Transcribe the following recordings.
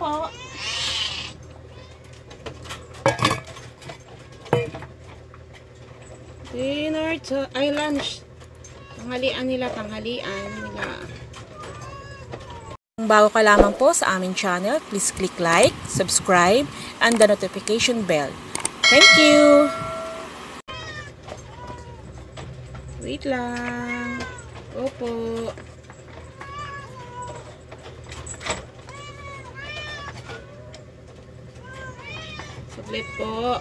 po. Dinner to, ay lunch. Tanghalian nila. Kung bago ka lamang po sa aming channel, please click like, subscribe, and the notification bell. Thank you! Wait lang. Opo. Saglit po.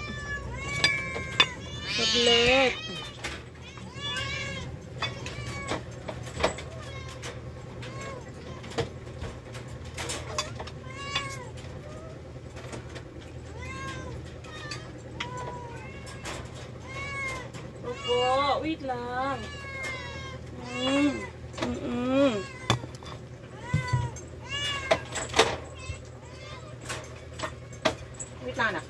Saglit. Opo, wait lang. Wait lang, anak.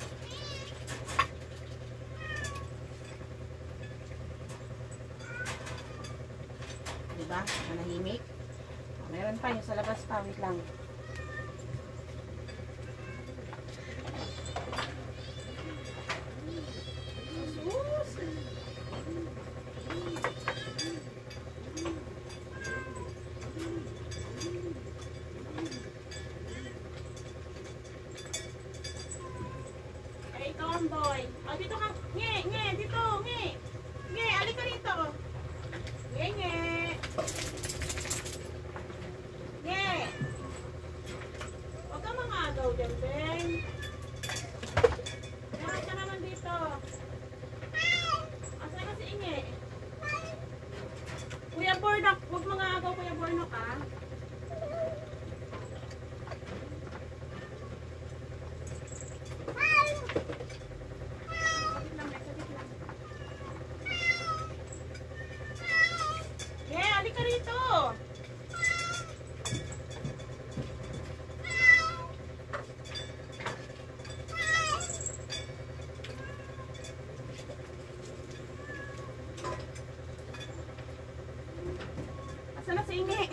Diba? Manahimik. Meron pa yung sa labas pa. Wait lang. Hey, tomboy. Oh, dito ka. Nge, dito. Nge, alik ka rito. Nge. Huwag ka mga agaw dyan, Ben. Meron ka naman dito. Asa ka si Inge? Kuya Bornok, huwag mga agaw, Kuya Bornok, ha? Alik ka rito. Asa na si Inge?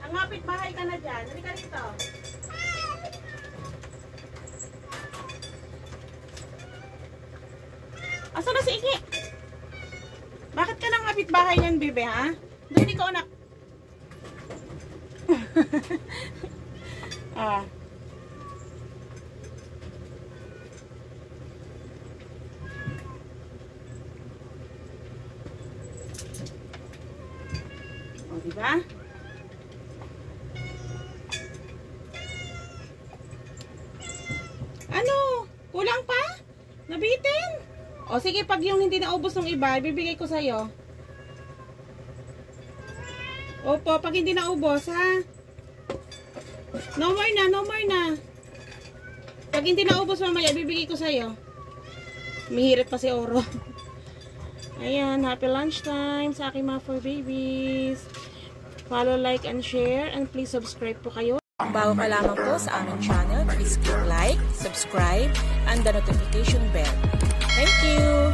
Ang ngapit bahay ka na dyan. Alik ka rito. Asa na si Inge? Bakit ka nang kapitbahay yan, bebe, ha? Doon ikaw, anak. Ah. O, diba? Ano? Kulang pa? Nabitin? O sige, pag yung hindi naubos ng iba, bibigay ko sa'yo. Opo, pag hindi naubos, ha? No more na. Pag hindi naubos mamaya, bibigay ko sa'yo. Mihirit pa si Oro. Ayan, happy lunchtime sa aking mga fur babies. Follow, like, and share. And please subscribe po kayo. Kung bago ka lamang po sa aming channel, please click like, subscribe, and the notification bell. Thank you!